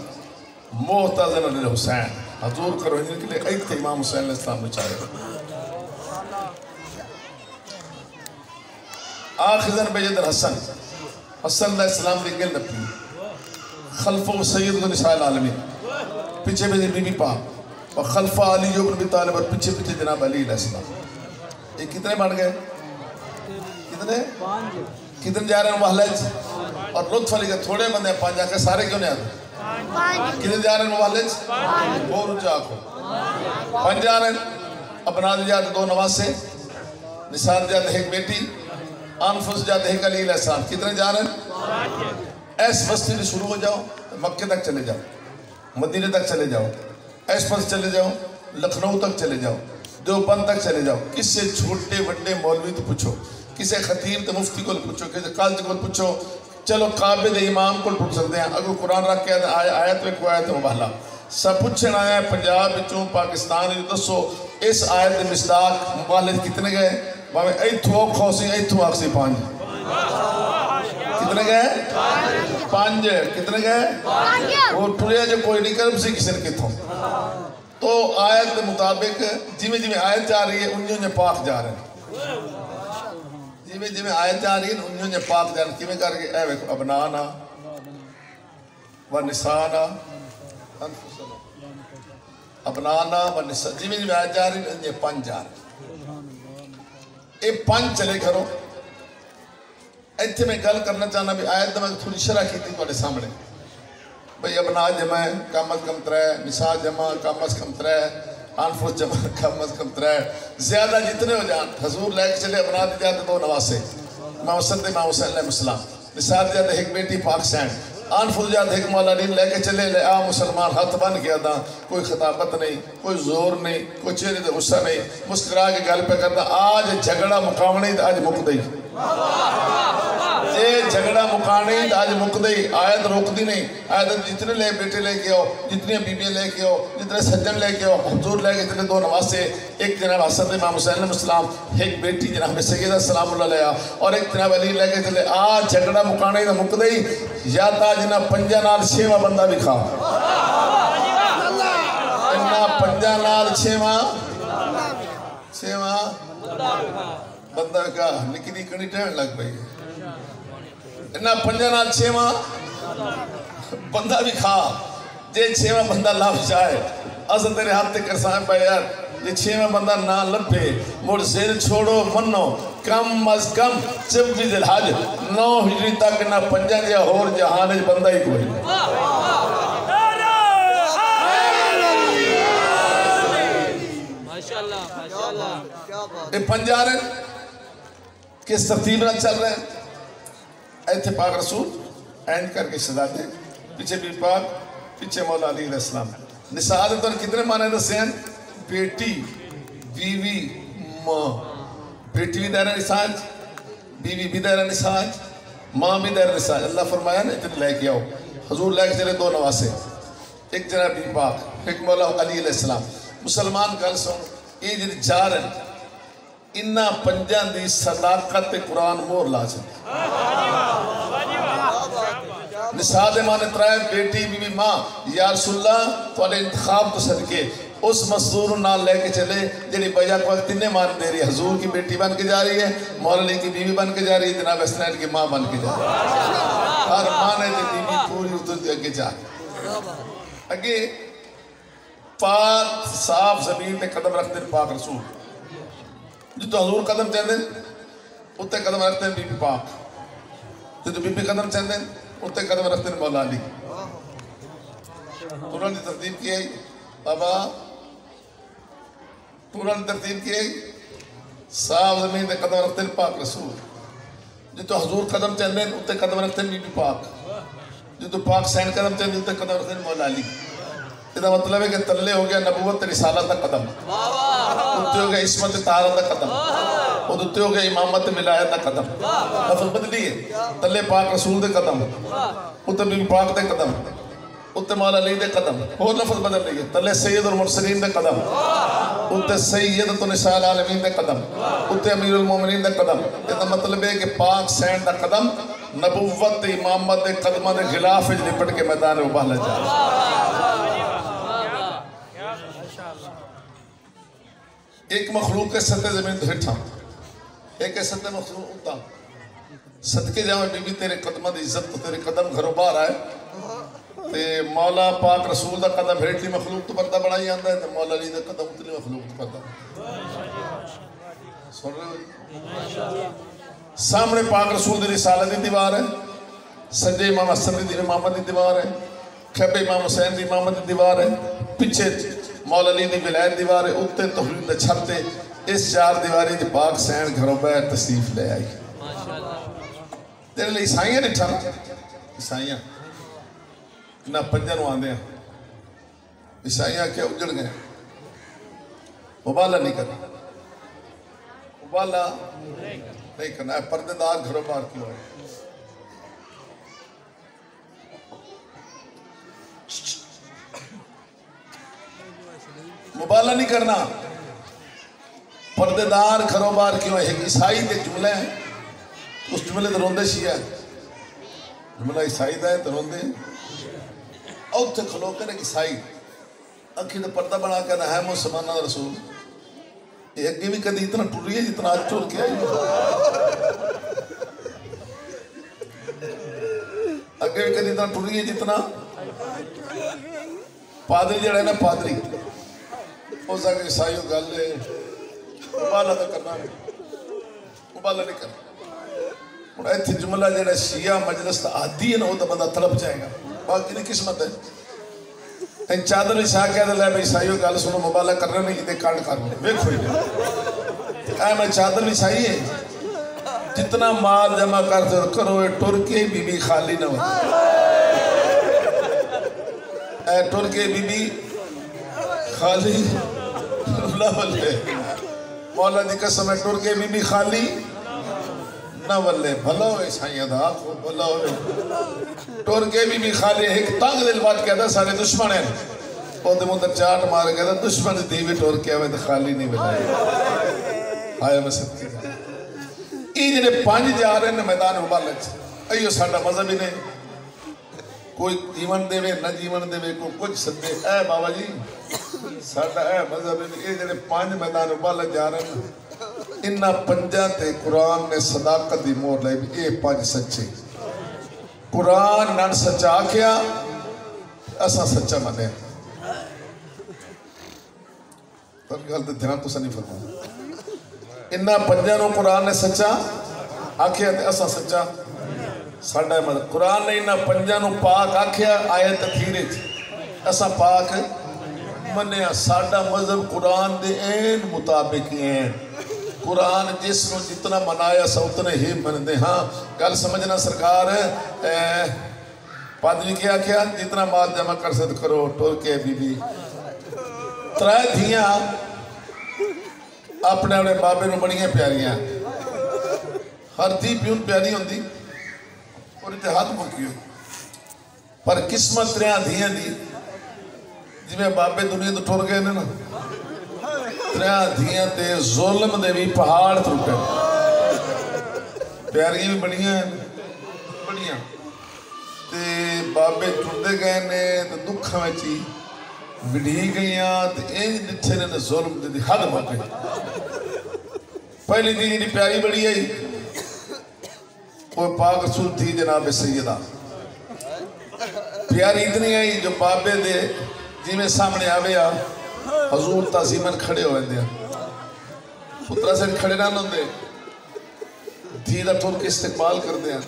محتضن للحسین. حضور کرو ہجر کے لئے ایک تھے امام حسین علیہ السلام نے چاہے. آخذن بجد الحسن حسن علیہ السلام دی گل نپی خلفہ سید کو نساء العالمین پیچھے بی بی پاک اور خلفہ علی جو ابن ابی طالب اور پیچھے جناب علی علیہ السلام. یہ کتنے بن گئے؟ کتنے جا رہے ہیں محلج اور لطف علی کا تھوڑے بندے ہیں 5 آکے سارے کیوں نہیں آتے؟ کتنے جا رہے ہیں محلج؟ اور اچھا آکو 5 جا رہے ہیں. ابنا دی جاتے 2 نواسے نساد جاتے ایک بیٹی انفس جاتے ہیں علی علیہ السلام. کتنے جا رہے ہیں؟ ایس بستی سے شروع ہو جاؤ مکہ تک چلے جاؤ, مدینہ تک چلے جاؤ, ایس بس چلے جاؤ, لکھنؤ تک چلے جاؤ, دیوبند تک چلے جاؤ. کس سے چھوٹے بڑے مولوی تو پوچھو, کسے خطیب تو مفتی کو پوچھو, کسے قاضی کو پوچھو. چلو کعبے دے امام کو پوچھ سکتے ہیں. اگر قرآن رکھ کے آیت میں کوئی آیت مباہلہ سب پوچھنا آیا ہے پنجاب بچوں پاکستان دسو اس آیت دے مصداق مباہلے کتنے گئے؟ باویں ایتھو خوصی ایتھو آکسی 5. کتنے گئے؟ 5. کتنے گئے؟ اور ٹھولیا جو کوئی نہیں کرم سی کسی نے کتھوں. تو آیت دے مطابق جی آیت جا رہی ہے انجوں نے پاک جا رہے ہیں. جی آیت جا رہی ہے انجوں نے پاک جا رہے ہیں. کیویں کر کے اے ویکھو ابنانا و نسانا ابنانا و نسانا جی آیت جا رہی ہے انجوں 5 جا رہے ہیں. اے 5 چلے گھروں. ایتھے میں گل کرنا چاہنا بھی آیت میں تھوڑی شرح کی تھی تھوڑے سامنے. بھئی ابنا جمع ہے کم از کم 3, نساء جمع کم از کم 3, انفس جمع کم از کم 3. زیادہ جتنے ہو جان حضور لے کے چلے ابنا دی جاتے 2 نواسے امام حسن امام حسین علیہ السلام. نساء دی جاتے ایک بیٹی پاک سین. انفس جاتے ایک مولا علی لے کے چلے لے آ مسلمان ہاتھ بن گیا دا. کوئی خطابت نہیں, کوئی زور نہیں, کوئی چہرے دے غصہ نہیں, مسکرا کے گل پہ کرتا. آج جھگڑا مقامنی آج مک دئی. یہ جھگڑا مکانی آج مک دئی. آیت روک دی نہیں. آیت جتنے لے بیٹے لے کے آؤ, جتنے بیبیاں لے کے آؤ, جتنے سجن لے کے آؤ, حضور لے کے جتنے 2 نواسے, ایک جناب حسن امام حسین علیہ السلام, ایک بیٹی جناب سیدہ سلام اللہ علیہ, اور ایک جناب علی لے کے چلے. آج جھگڑا مکانی دا مک دئی. یا تا جناب 5 نال 6واں بندہ بھی کھا. انہا 5 نال 6واں بندہ کا نکی نکی ٹھہن لگ پئی. انہا 5 نال 6واں بندہ بھی کھا. جے 6واں بندہ لفظ جائے اصل تیرے ہاتھ تے کرسان پہ یار یہ 6واں بندہ نہ لپے مڑ زیر چھوڑو منو کم از کم 26 ذوالحج 9 ہجری تک نہ 5 جا اور جہان بندہ ہی کوئی. یہ 5 آ رہے ہیں کس ترتیب نہ چل رہے ہیں. ایتھے پاک رسول اینڈ کر کے سزا دے. پیچھے بھی پاک پیچھے مولا علی علیہ السلام. نساء تو کتنے معنی دسے ہیں؟ بیٹی, بیوی, ماں. بیٹی بھی دائرہ نساء, بیوی بھی دائرہ نساء, ماں بھی دائرہ نساء. اللہ فرمایا نا اتنے لے کے آؤ. حضور لے کے چلے 2 نواسے, ایک جناب بی پاک, ایک مولا علی علیہ السلام. مسلمان گل سن یہ جی چار ہیں انہاں پنجاں دی صداقت قرآن مور لازم مثال مانے ترائے بیٹی بی بی ماں یا رسول اللہ تھوڑے انتخاب تو صدقے اس مصدور نال لے کے چلے جنہی بجا کو وقت انہیں مان دے رہی ہے حضور کی بیٹی بن کے جا رہی ہے مولا علی کی بیوی بن کے جا رہی ہے جناب حسنین کی ماں بن کے جا رہی ہے ہر ماں نے دی بیوی پوری اردو دی اگے جا رہی اگے پاک صاف زمین تے قدم رکھتے ہیں پاک رسول جو تو حضور قدم چاہتے ہیں اتے قدم رکھتے ہیں بی بی پاک جو تو بی بی قدم چاہتے ہیں اتے قدم رکھتے ہیں مولا علی انہوں نے ترتیب کی ہے بابا انہوں نے ترتیب کی ہے صاف زمین تے قدم رکھتے ہیں پاک رسول جو تو حضور قدم چاہتے ہیں اتے قدم رکھتے ہیں بی بی پاک جو تو پاک سین قدم چاہتے ہیں اتے قدم رکھتے ہیں مولا علی یہ مطلب ہے کہ تلے ہو گیا نبوت رسالت کا قدم اتنے ہو گیا عصمت طہارت کا قدم اتنے ہو گیا امامت ولایت کا قدم لفظ بدلی ہے تلے پاک رسول دے قدم اتنے بی بی پاک دے قدم اتنے مولا علی دے قدم اور لفظ بدل رہی ہے تلے سید المرسلین دے قدم اتنے سیدۃ النساء العالمین دے قدم اتنے امیر المومنین دے قدم یہ مطلب ہے کہ پاک سین دا قدم نبوت امامت دے قدمہ دے خلاف لپٹ کے میدان ابالا جا رہا ایک مخلوق کے سطح زمین تو ہٹھا ایک ہے سطح مخلوق ہوتا صدقے جاؤں بی بی تیرے قدمہ دی عزت تو تیرے قدم گھروں باہر آئے تے مولا پاک رسول دا قدم ہٹلی مخلوق تو پردہ بڑھائی آندہ ہے تے مولا علی دا قدم اتلی مخلوق تو پردہ سن رہے ہو سامنے پاک رسول دی رسالت دی دیوار ہے سجے امام حسن دی امامت دی دیوار ہے کھبے امام حسین دی امامت دی دیوار ہے پیچھے مولا علی دی ولایت دیوار ہے اتنے توحید دے چھتے اس چار دیواری دی پاک سین گھروں بیر تصریف لے آئی تیرے لئے عیسائیاں نٹھا عیسائیاں نہ پنجنوں آندے ہیں عیسائیاں کیا اجڑ گئے مبالہ نہیں کرنا مبالہ نہیں کرنا ہے پردے دار گھروں بار کیوں ہے مبالہ نہیں کرنا پردے دار گھروں بار کیوں ہے ایک عیسائی دے جملے ہیں اس جملے دے روندے شیعہ جملہ عیسائی دا ہے تو روندے اور تھے کھلو کر ایک عیسائی اکھی دے پردہ بنا کے نہ ہے مسلمانہ رسول یہ اگے بھی کدی اتنا ٹور رہی ہے جتنا آج ٹور کیا ہے اگے بھی کدی اتنا ٹور رہی ہے جتنا پادری جڑا ہے نا پادری ہو سکے عیسائیوں گل لے مبالہ تو کرنا ہے مبالہ نہیں کرنا اور ایتھی جملہ جڑا شیعہ مجلس تا عادی ہے نا وہ تو بندہ تڑپ جائے گا باقی نہیں قسمت ہے این چادر عیسیٰ کہہ دے لے بھئی عیسائیوں گل سنو مبالہ کر رہے نہیں ادھے کارڈ کر رہے ویکھ ہوئی گئے اے میں چادر عیسائی ہے جتنا مال جمع کرتے اور کرو اے ٹرکے بی بی خالی نہ ہوتا اے ٹرکے بی بی خالی نہ ولے مولا دی قسم ہے ٹرکے بی بی خالی نہ ولے بھلا ہوئے عیسائیاں دا آخو بھلا ہوئے ٹرکے بی بی خالی ایک تنگ دل بات کہتا سارے دشمن ہیں وہ دے مدر چاٹ مار کہتا دشمن دی بھی ٹرکے ہوئے تو خالی نہیں بلائے آیا میں سب کی جائے ای جنہیں پانچ جا رہے ہیں میدان مبالک ایو ساڑھا مذہب ہی نہیں کوئی جیون دے وے نہ جیون دے وے کوئی کچھ سدے اے بابا جی ساڑھا اے مذہب ہی نہیں ای جنہیں پانچ میدان مبالک جا رہے ہیں انہا پنجاں تے قرآن نے صداقت دی مور لائے بھی اے پانچ سچے قرآن نان سچا کیا اسا سچا منے پر گل تے دھیان تو سا نہیں فرمایا انہا پنجاں نو قرآن نے سچا آکھیا تے اسا سچا ساڑھا مطلب قرآن نے انہا پنجاں نو پاک آکھیا آیت تکھیرے اسا پاک منیا ساڑھا مذہب قرآن دے این مطابق این قرآن جس نو جتنا منایا سا اتنے ہی مندے ہاں گل سمجھنا سرکار پادری کیا کیا جتنا مال جمع کر سکتے کرو ٹورکے بی بی ترائے دھیاں اپنے اپنے بابے نو بڑیاں پیاریاں ہر دی پیون پیاری ہوں دی اور اتحاد مکی ہو پر قسمت تریاں دھیاں دی جی میں بابے دنیا تو ٹور گئے نا تریاں دھیاں تے ظلم دے بھی پہاڑ ٹوٹے پیاریاں بھی بڑیاں بڑیاں تے بابے ٹوٹے گئے نے تے دکھاں وچی بڑھی گئیاں تے انج ڈٹھے نے ظلم دے حد پا گئی پہلی دھی جی پیاری بڑی آئی وہ پاک رسول تھی جناب سیدہ پیاری اتنی آئی جو بابے دے جی میں سامنے آویا حضور تعظیمن کھڑے ہوئے دیا پترہ سے کھڑے نہ دے دھی دا ٹھول کے استقبال کر دیا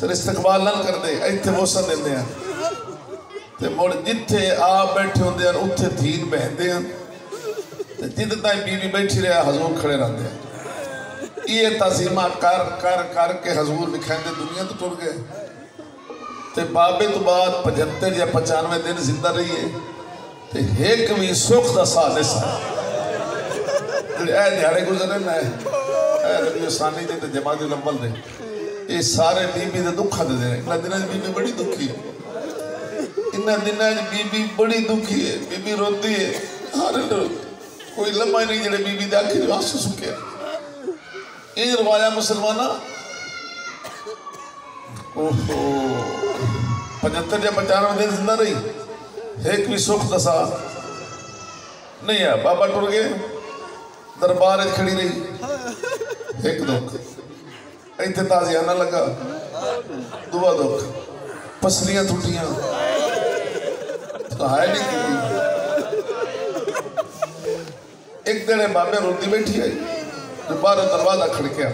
سر استقبال نہ کر دے ایتھے موسیٰ دے دیا تے موڑ جتھے آپ بیٹھے ہوں دیا اتھے دھین بہن دیا جتنے تائیں بی بی بیٹھی رہا حضور کھڑے رہن دیا یہ تعظیمہ کر کے حضور لکھائیں دے دنیا تو ٹوٹ گئے تے بابے تو بعد 75 یا 95 دن زندہ رہی ہے تے ایک بھی سکھ دا سالے سا اے دیارے گزرے نا اے ربیع ثانی دے تے جماعت الاول دے یہ سارے بی بی دے دکھا دے دے انہاں دنوں بی بی بڑی دکھی ہے انہاں دنوں بی بی بڑی دکھی ہے بی بی روتی ہے ہر کوئی لمحہ نہیں جڑے بی بی دے آنکھیں آنسو سکے یہ روایا مسلمانہ 75 یا 95 دن زندہ رہی ایک بھی سکھ دسا نہیں ہے بابا ٹر گئے دربار کھڑی رہی ایک دکھ ایتھے تازیانہ لگا دعا دکھ پسلیاں ٹوٹیاں تو ہائے نہیں کی ایک دنے بابے روتی بیٹھی آئی دوبارہ دروازہ کھڑکیا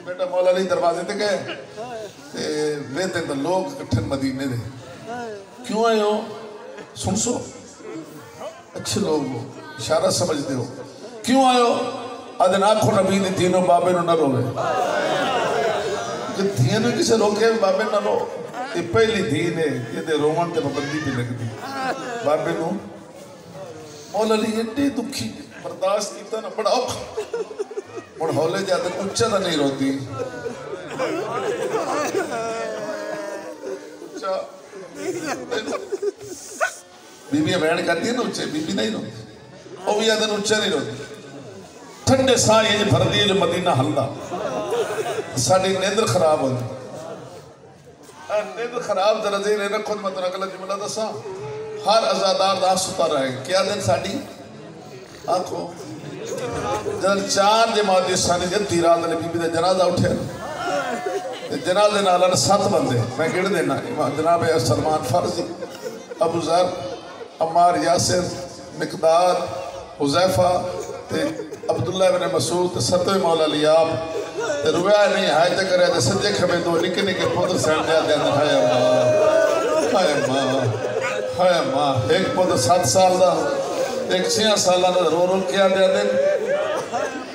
بیٹا مولا علی دروازے تے گئے ویتے تو لوگ کٹھن مدینے دے کیوں آئے ہو سن سو اچھے لوگ ہو اشارہ سمجھتے ہو کیوں آئے ہو آدھن آنکھوں نبی دی تینوں بابے نو نہ روے کہ دھینوں کسے روکے بابے نہ رو یہ پہلی دین ہے یہ دے رومن تے پابندی پہ لگ دی بابے نو مولا علی اٹھے دکھی برداشت کیتا نا بڑا اوکھ اور ہولے جاتے اچھا تھا نہیں روتی بی بی بیان کرتی ہے نا اچھے بی بی نہیں روتی اور بھی آدھن اچھا نہیں روتی ٹھنڈے سائے یہ بھر دیئے جو مدینہ حلدہ ساڑھی نیندر خراب ہوتی نیندر خراب درجے لینا خود مطلع کلا جملہ دسا ہر ازادار دا ستا رہے کیا دن ساڑھی آنکھو جنر 4 جماعتی ثانی جتی رات علی بی بی دے جنازہ اٹھے جنازے نالان 7 بندے میں گڑ دینا جناب سلمان فرضی ابو ذر عمار یاسر مقدار حذیفہ عبداللہ بن مسعود 7 مولا علی آپ رویا نہیں ہائے تے کرے تے سجے کھبے دو نکے نکے پتر سین دیا دے اندر ہائے ماں ایک پتر 7 سال دا ایک 6 سالہ دا رو رو کیا دیا دن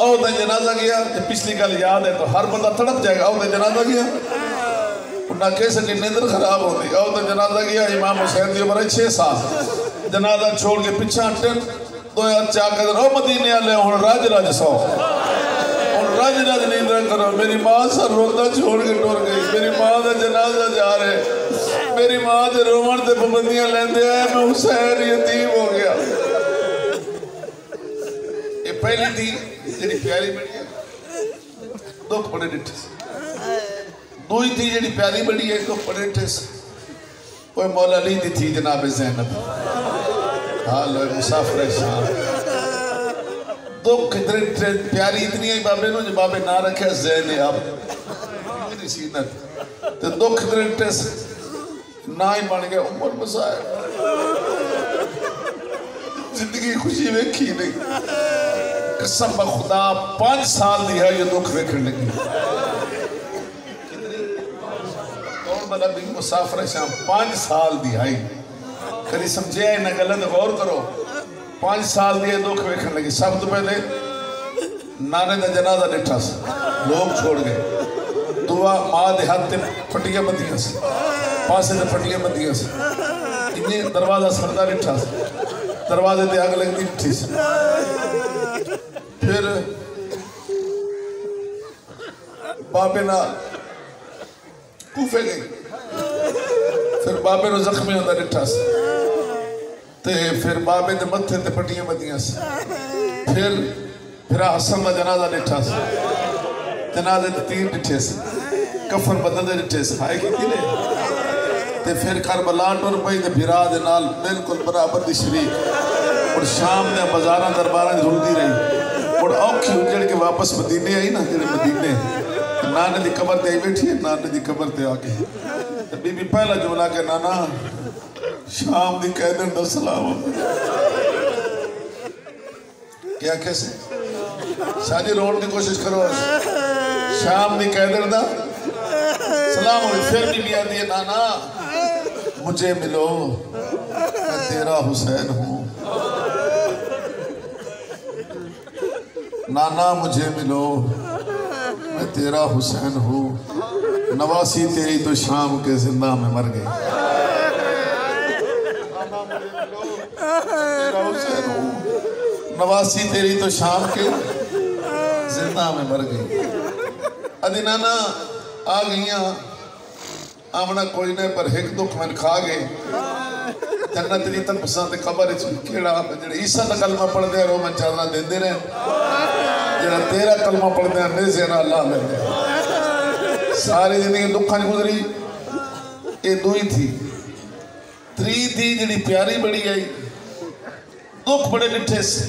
او دے جنازہ گیا پچھلی گل یاد ہے تو ہر بندہ تڑپ جائے گا او دے جنازہ گیا نہ کیسے کہ نیندر خراب ہوتی او دے جنازہ گیا امام حسین دی عمر 6 سال جنازہ چھوڑ کے پیچھے ہٹن تو یار چاہ کر او مدینے والے ہن راج سو ہن راج نیندر کرو میری ماں سر روتا چھوڑ کے ٹر گئی میری ماں دا جنازہ جا رہے میری ماں دے رومن تے پابندیاں لیندے آئے میں حسین یتیم ہو گیا یہ پہلی تھی جڑی پیاری بڑی ہے دکھ بڑے ڈٹھے سے دوئی تھی جڑی پیاری بڑی ہے دکھ بڑے ڈٹھے سے وہ مولا علی دی تھی جناب زینب حال مسافر شان دکھ پیاری اتنی ہے بابے نو جو بابے نہ رکھے زین اب میری سینت تو دکھ ڈٹھے سے نہ ہی بن گیا عمر مسائل زندگی خوشی ویکھی نہیں قسم بخدا 5 سال دی ہے یہ دکھ ویکھن لگی اور بلا بھی مسافر شام 5 سال دی ہے کری سمجھے ہے نہ غلط غور کرو 5 سال دی ہے دکھ ویکھن لگی سب تو پہلے نانے دا جنازہ ڈٹھا سے لوگ چھوڑ گئے دعا ماں دے ہاتھ تے پھٹیاں بندیاں سے پاسے تے پھٹیاں بندیاں سے انہیں دروازہ سردہ ڈٹھا سے دروازے تے آگ لگ دی ڈٹھی سے پھر بابے نہ کوفے گئی پھر بابے نو زخمی ہوتا ڈٹھا سے تے پھر بابے دے متھے تے پٹیاں بدیاں سے پھر حسن دا جنازہ ڈٹھا سے جنازے تے تیر ڈٹھے سے کفن بدل دے ڈٹھے سے ہائے کی تیرے تے پھر کربلا ٹر پئی تے بھرا دے نال بالکل برابر دی شریک اور شام دے بازاراں درباراں رلدی رہی اور اوکھی اجڑ کے واپس مدینے آئی نا جڑے مدینے نانے دی قبر تے آئی بیٹھی ہے نانے دی قبر تے آگے بی بی پہلا جملہ کہ نانا شام دی قیدر دا سلام کیا کیسے شاہ جی روڑ دی کوشش کرو شام دی قیدر دا سلام ہوئی پھر بھی آتی ہے نانا مجھے ملو میں تیرا حسین ہوں نانا مجھے ملو میں تیرا حسین ہوں نواسی تیری تو شام کے زندہ میں مر گئی تیرا حسین ہوں نواسی تیری تو شام کے زندہ میں مر گئی ادھی نانا آ گئیاں آمنا کوئی نے پر ہک دکھ میں کھا گئے جنت دی تک پسند قبر کیڑا جڑے عیسیٰ دا کلمہ پڑھ دے رو من چادرہ دے دے رہے جڑا تیرا کلمہ پڑھ دے نے زینا اللہ لے دے ساری زندگی دکھاں گزری اے دوئی تھی تری تھی جڑی پیاری بڑی آئی دکھ بڑے نٹھے سے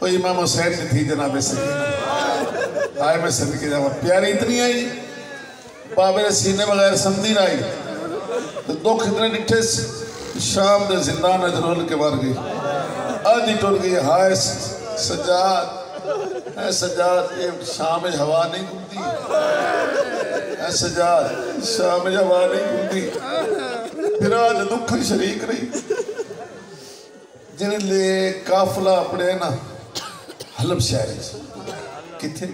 وہ امام حسین نے تھی جناب سکینہ آئے میں صدقے جاؤں پیاری اتنی آئی بابر سینے بغیر سمدھی نہ آئی دکھ اتنے نٹھے سے شام دے زندان ادرول کے مر گئی آدھی ٹول گئی ہائے سجاد اے سجاد اے شام ہوا نہیں گھنٹی اے سجاد شام ہوا نہیں گھنٹی پھر آج دکھ شریک رہی جنہیں لے کافلہ اپنے نا حلب شہر کتھے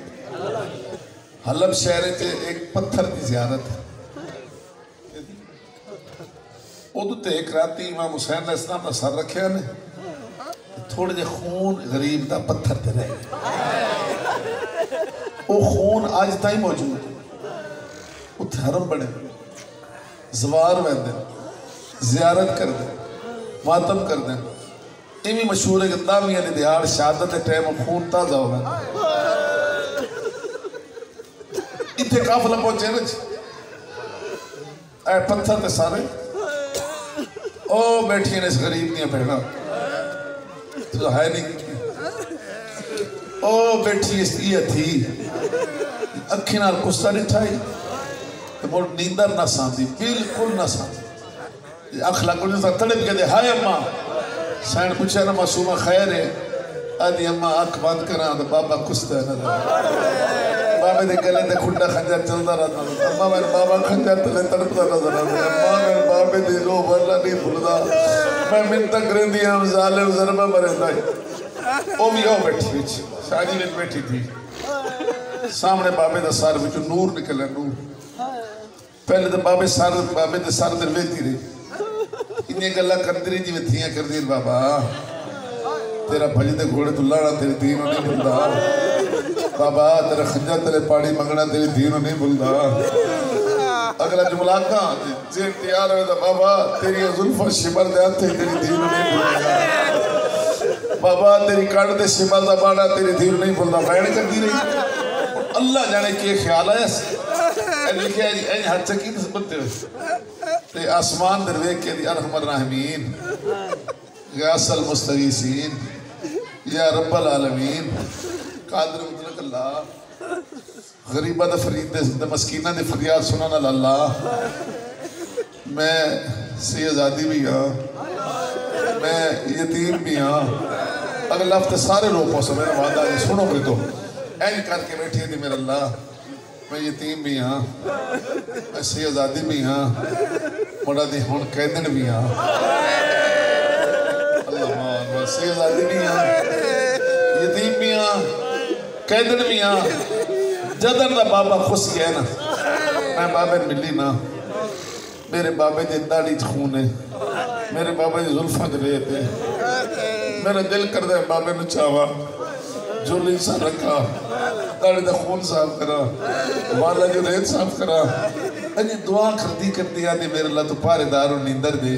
حلب شہر کے ایک پتھر کی زیارت ہے ادھو تے ایک راتی امام حسین علیہ السلام نے سر رکھے نے تھوڑے جے خون غریب دا پتھر تے رہے وہ خون آج تائی موجود اتھے حرم بڑے زوار وین دیں زیارت کر دیں ماتم کر دیں ایمی مشہور ہے کہ دامی علی دیار شہادت ٹیم خون تازہ ہوگا اتھے کافلہ پہنچے رچ اے پتھر تے سارے او بیٹھی نے اس غریب دیا بہنا تو ہے نہیں کی او بیٹھی اس دیا تھی اکھی نال کستا نٹھائی موڑ نیندر نہ ساندھی بالکل نہ ساندھی اخلا کو جیسا تڑپ کے دے ہائے اممہ سائن پوچھا نا معصومہ خیر ہے آدھی اممہ آنکھ باندھ کران تو بابا کستا ہے نظر بابا دے گلے دے کھنڈا خنجر چلتا رہتا اممہ میں بابا خنجر تلے تڑپتا نظر آتا اممہ میں بابا دے رو بھرلا نہیں بھولدا میں منتق رہن دیا ہم ظالم ضربہ مرے دائی او بھی او بیٹھی بیچ شاہجی میں بیٹھی تھی سامنے بابے دا سار بچو نور نکلے نور پہلے تو بابے دے سار درویتی رہی انہیں گلہ کردی رہی جی میں تھیاں کردی رہی بابا تیرا بھجی دے گھوڑے تو لڑا تیری دینوں نہیں بھلدا بابا تیرا خنجر تیرے پاڑی منگنا تیری دینوں نہیں بھلدا اگلا جملہ کہاں جی تیار ہوئے تھا بابا تیری ظلفہ شمر دے آتے تیری دینوں نہیں بھلدا بابا تیری کارڈ دے شمر دا باڑا تیری دینوں نہیں بھلدا بیڑ کر دی رہی اللہ جانے کی خیال آیا سے لکھے جی این ہر چکی نسبت تے آسمان درویک کے دی ارحم الراحمین یا اصل مستغیثین یا رب العالمین قادر مطلق اللہ غریبہ دا فرید دے مسکینہ دے فریاد سنانا اللہ میں سیزادی بھی ہاں میں یتیم بھی ہاں اگر لفظ سارے لوگ پوسا میرا وعدہ ہے سنو گے تو این کر کے بیٹھے دی میرا اللہ میں یتیم بھی ہاں میں سیزادی بھی ہاں مڑا دی ہون قیدن بھی ہاں اللہ مان میں سیزادی بھی ہاں یتیم بھی ہاں قیدن بھی ہاں جدن دا بابا خوش گیا نا میں بابے ملی نا میرے بابے دے داڑی خون ہے میرے بابے دے ظلفہ دے رہے تھے میرا دل کر دے بابے نے چاہوا جو انسان رکھا داڑی دا خون صاف کرا والا جو ریت صاف کرا انہیں دعا کردی آدھی میرے اللہ تو پارے دارو نیندر دے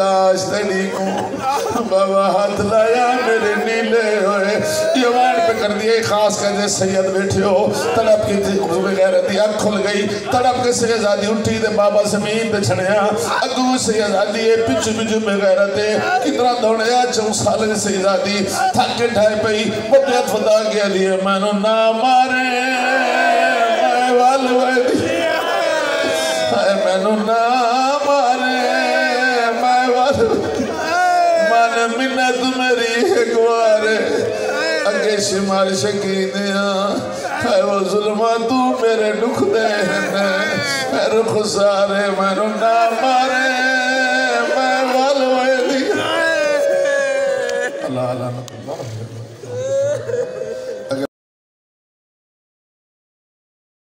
لاش تیری کو بابا ہاتھ لایا میرے نیلے ہوئے یوان پہ کر دیئے خاص کہتے سید بیٹھے ہو تڑپ کی غیرتی اک کھل گئی تڑپ کے سیدادی اٹھی دے بابا زمین دے چھڑیا اگو سیدادی پچھو پچھو میں غیرتے کتنا دوڑیا 4 سال سیدادی تھک کے ڈھائے پئی مدیت فدا کے لیے میں نو نہ مارے میں والویدی میں نو نہ مارے میں والویدی مانے منت میری اگوارے اگے شمار شکینیاں اے وہ ظلمہ تو میرے دکھ دے اے رخ سارے میں نو نہ مارے میں والویدی اللہ اللہ